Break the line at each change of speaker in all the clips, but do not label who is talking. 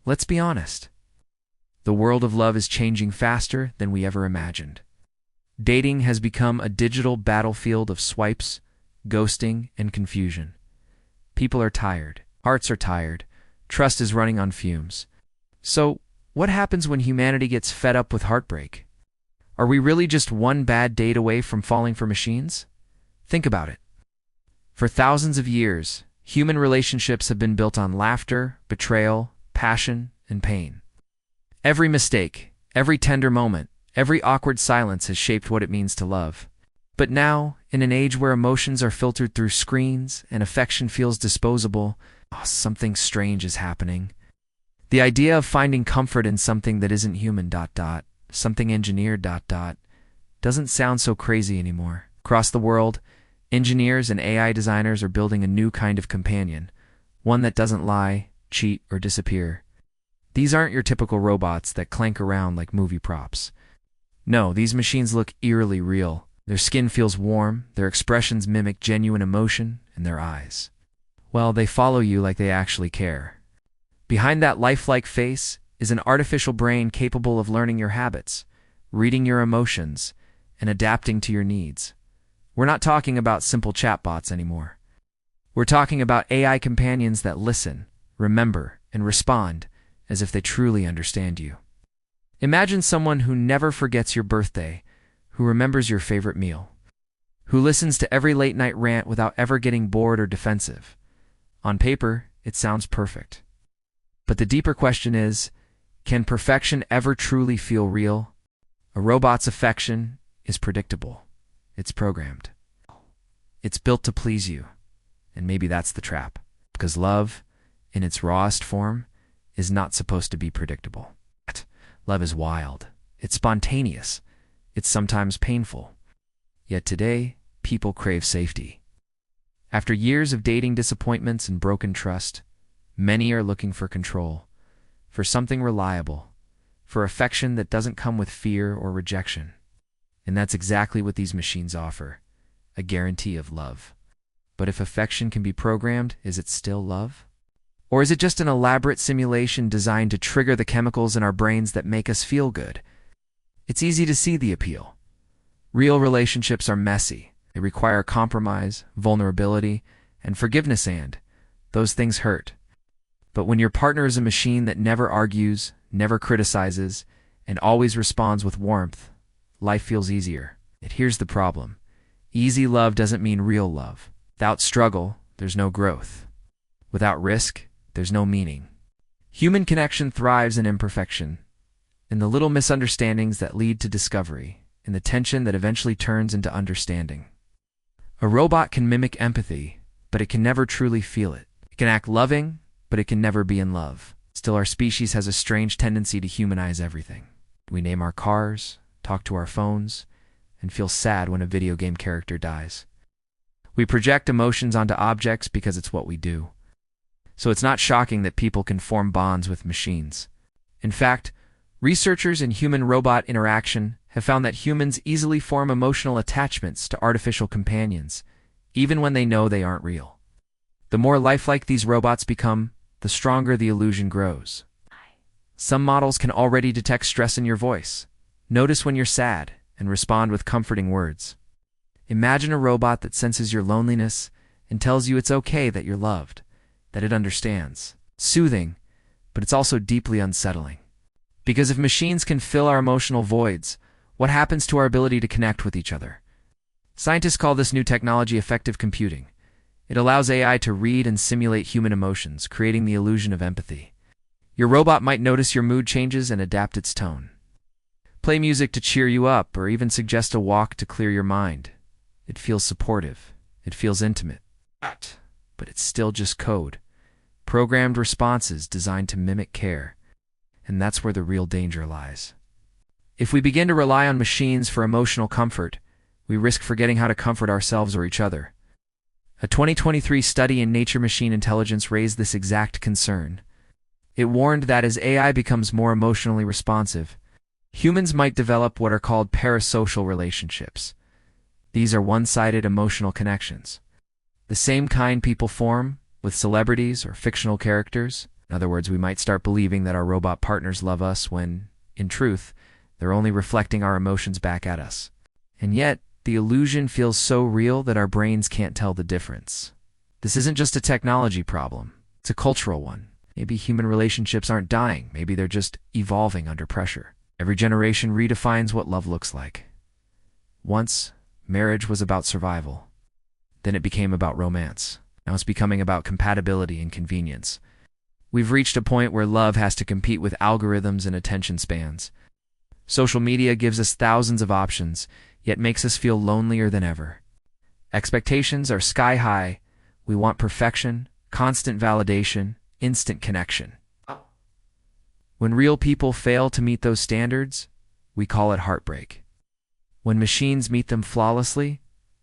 Let's be honest. The world of love is changing faster than we ever imagined. Dating has become a digital battlefield of swipes, ghosting, and confusion. People are tired. Hearts are tired. Trust is running on fumes. So, what happens when humanity gets fed up with heartbreak? Are we really just one bad date away from falling for machines? Think about it. For thousands of years, human relationships have been built on laughter, betrayal, passion, and pain. Every mistake, every tender moment, every awkward silence has shaped what it means to love. But now, in an age where emotions are filtered through screens and affection feels disposable, something strange is happening. The idea of finding comfort in something that isn't human, something engineered, doesn't sound so crazy anymore. Across the world, engineers and AI designers are building a new kind of companion, one that doesn't lie, cheat, or disappear. These aren't your typical robots that clank around like movie props. No, these machines look eerily real. Their skin feels warm, their expressions mimic genuine emotion, and their eyes, well, they follow you like they actually care. Behind that lifelike face is an artificial brain capable of learning your habits, reading your emotions, and adapting to your needs. We're not talking about simple chatbots anymore. We're talking about AI companions that listen, remember, and respond as if they truly understand you. Imagine someone who never forgets your birthday, who remembers your favorite meal, who listens to every late-night rant without ever getting bored or defensive. On paper, it sounds perfect. But the deeper question is, can perfection ever truly feel real? A robot's affection is predictable. It's programmed. It's built to please you. And maybe that's the trap. Because love, in its rawest form, is not supposed to be predictable. Love is wild. It's spontaneous. It's sometimes painful. Yet today, people crave safety. After years of dating disappointments and broken trust, many are looking for control, for something reliable, for affection that doesn't come with fear or rejection. And that's exactly what these machines offer, a guarantee of love. But if affection can be programmed, is it still love? Or is it just an elaborate simulation designed to trigger the chemicals in our brains that make us feel good? It's easy to see the appeal. Real relationships are messy. They require compromise, vulnerability, and forgiveness, and those things hurt. But when your partner is a machine that never argues, never criticizes, and always responds with warmth, life feels easier. Yet here's the problem. Easy love doesn't mean real love. Without struggle, there's no growth. Without risk, there's no meaning. Human connection thrives in imperfection, in the little misunderstandings that lead to discovery, in the tension that eventually turns into understanding. A robot can mimic empathy, but it can never truly feel it. It can act loving, but it can never be in love. Still, our species has a strange tendency to humanize everything. We name our cars, talk to our phones, and feel sad when a video game character dies. We project emotions onto objects because it's what we do. So it's not shocking that people can form bonds with machines. In fact, researchers in human-robot interaction have found that humans easily form emotional attachments to artificial companions, even when they know they aren't real. The more lifelike these robots become, the stronger the illusion grows. Some models can already detect stress in your voice, notice when you're sad, and respond with comforting words. Imagine a robot that senses your loneliness and tells you it's okay that you're loved, that it understands. Soothing, but it's also deeply unsettling. Because if machines can fill our emotional voids, what happens to our ability to connect with each other? Scientists call this new technology affective computing. It allows AI to read and simulate human emotions, creating the illusion of empathy. Your robot might notice your mood changes and adapt its tone. Play music to cheer you up, or even suggest a walk to clear your mind. It feels supportive. It feels intimate. But it's still just code. Programmed responses designed to mimic care. And that's where the real danger lies. If we begin to rely on machines for emotional comfort, we risk forgetting how to comfort ourselves or each other. A 2023 study in Nature Machine Intelligence raised this exact concern. It warned that as AI becomes more emotionally responsive, humans might develop what are called parasocial relationships. These are one-sided emotional connections. The same kind people form with celebrities or fictional characters. In other words, we might start believing that our robot partners love us when, in truth, they're only reflecting our emotions back at us. And yet, the illusion feels so real that our brains can't tell the difference. This isn't just a technology problem, it's a cultural one. Maybe human relationships aren't dying, maybe they're just evolving under pressure. Every generation redefines what love looks like. Once, marriage was about survival. Then it became about romance. Now it's becoming about compatibility and convenience. We've reached a point where love has to compete with algorithms and attention spans. Social media gives us thousands of options, yet makes us feel lonelier than ever. Expectations are sky high. We want perfection, constant validation, instant connection. When real people fail to meet those standards, we call it heartbreak. When machines meet them flawlessly,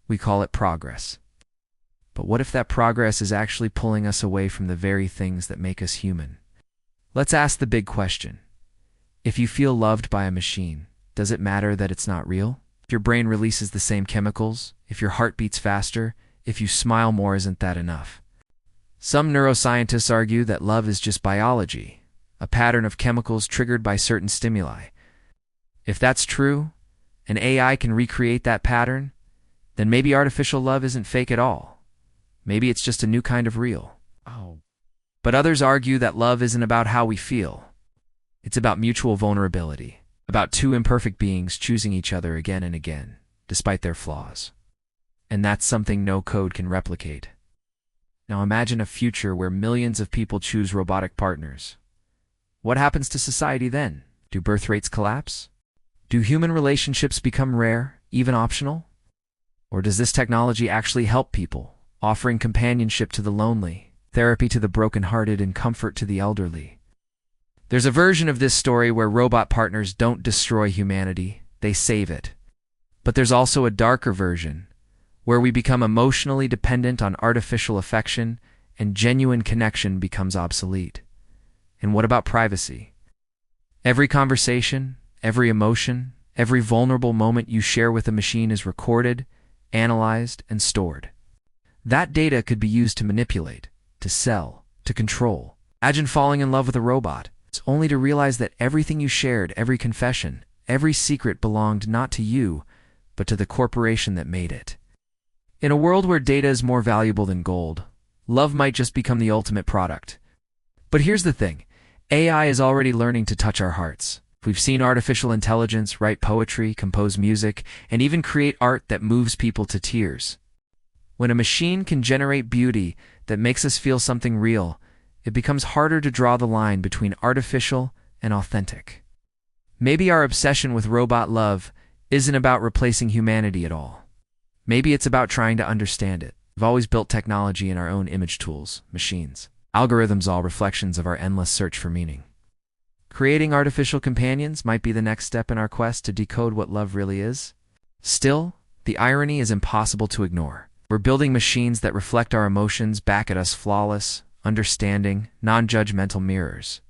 we call it progress. But what if that progress is actually pulling us away from the very things that make us human? Let's ask the big question. If you feel loved by a machine, does it matter that it's not real? If your brain releases the same chemicals, if your heart beats faster, if you smile more, isn't that enough? Some neuroscientists argue that love is just biology, a pattern of chemicals triggered by certain stimuli. If that's true, and AI can recreate that pattern, then maybe artificial love isn't fake at all. Maybe it's just a new kind of real. But others argue that love isn't about how we feel. It's about mutual vulnerability, about two imperfect beings choosing each other again and again, despite their flaws. And that's something no code can replicate. Now imagine a future where millions of people choose robotic partners. What happens to society then? Do birth rates collapse? Do human relationships become rare, even optional? Or does this technology actually help people, offering companionship to the lonely, therapy to the brokenhearted, and comfort to the elderly? There's a version of this story where robot partners don't destroy humanity, they save it. But there's also a darker version, where we become emotionally dependent on artificial affection and genuine connection becomes obsolete. And what about privacy? Every conversation, every emotion, every vulnerable moment you share with a machine is recorded, analyzed, and stored. That data could be used to manipulate, to sell, to control. Imagine falling in love with a robot. It's only to realize that everything you shared, every confession, every secret belonged not to you, but to the corporation that made it. In a world where data is more valuable than gold, love might just become the ultimate product. But here's the thing. AI is already learning to touch our hearts. We've seen artificial intelligence write poetry, compose music, and even create art that moves people to tears. When a machine can generate beauty that makes us feel something real, it becomes harder to draw the line between artificial and authentic. Maybe our obsession with robot love isn't about replacing humanity at all. Maybe it's about trying to understand it. We've always built technology in our own image tools, machines. Algorithms, all reflections of our endless search for meaning. Creating artificial companions might be the next step in our quest to decode what love really is. Still, the irony is impossible to ignore. We're building machines that reflect our emotions back at us, flawless, understanding, non-judgmental mirrors.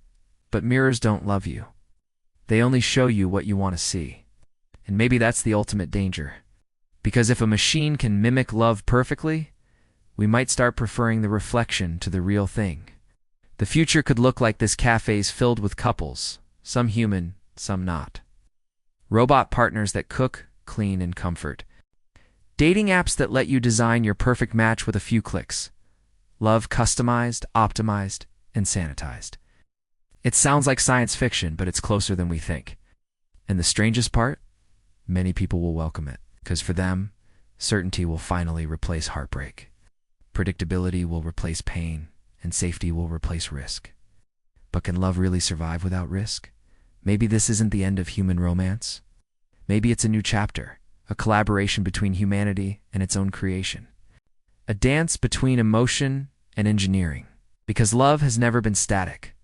But mirrors don't love you. They only show you what you want to see. And maybe that's the ultimate danger. Because if a machine can mimic love perfectly, we might start preferring the reflection to the real thing. The future could look like this: cafes filled with couples, some human, some not. Robot partners that cook, clean, and comfort. Dating apps that let you design your perfect match with a few clicks. Love customized, optimized, and sanitized. It sounds like science fiction, but it's closer than we think. And the strangest part? Many people will welcome it, because for them, certainty will finally replace heartbreak. Predictability will replace pain, and safety will replace risk. But can love really survive without risk? Maybe this isn't the end of human romance. Maybe it's a new chapter, a collaboration between humanity and its own creation. A dance between emotion and engineering. Because love has never been static.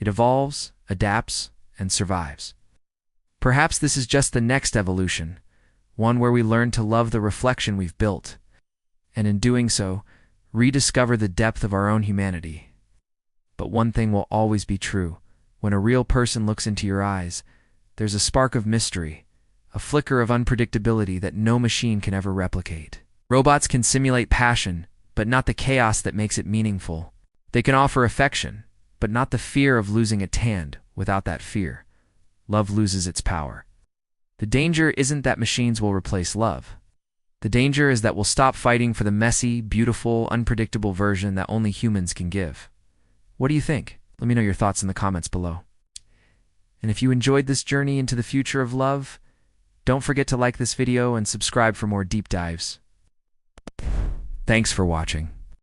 It evolves, adapts, and survives. Perhaps this is just the next evolution, one where we learn to love the reflection we've built, and in doing so, rediscover the depth of our own humanity. But one thing will always be true. When a real person looks into your eyes, there's a spark of mystery, a flicker of unpredictability that no machine can ever replicate. Robots can simulate passion, but not the chaos that makes it meaningful. They can offer affection, but not the fear of losing a hand. Without that fear, love loses its power. The danger isn't that machines will replace love. The danger is that we'll stop fighting for the messy, beautiful, unpredictable version that only humans can give. What do you think? Let me know your thoughts in the comments below. And if you enjoyed this journey into the future of love, don't forget to like this video and subscribe for more deep dives. Thanks for watching.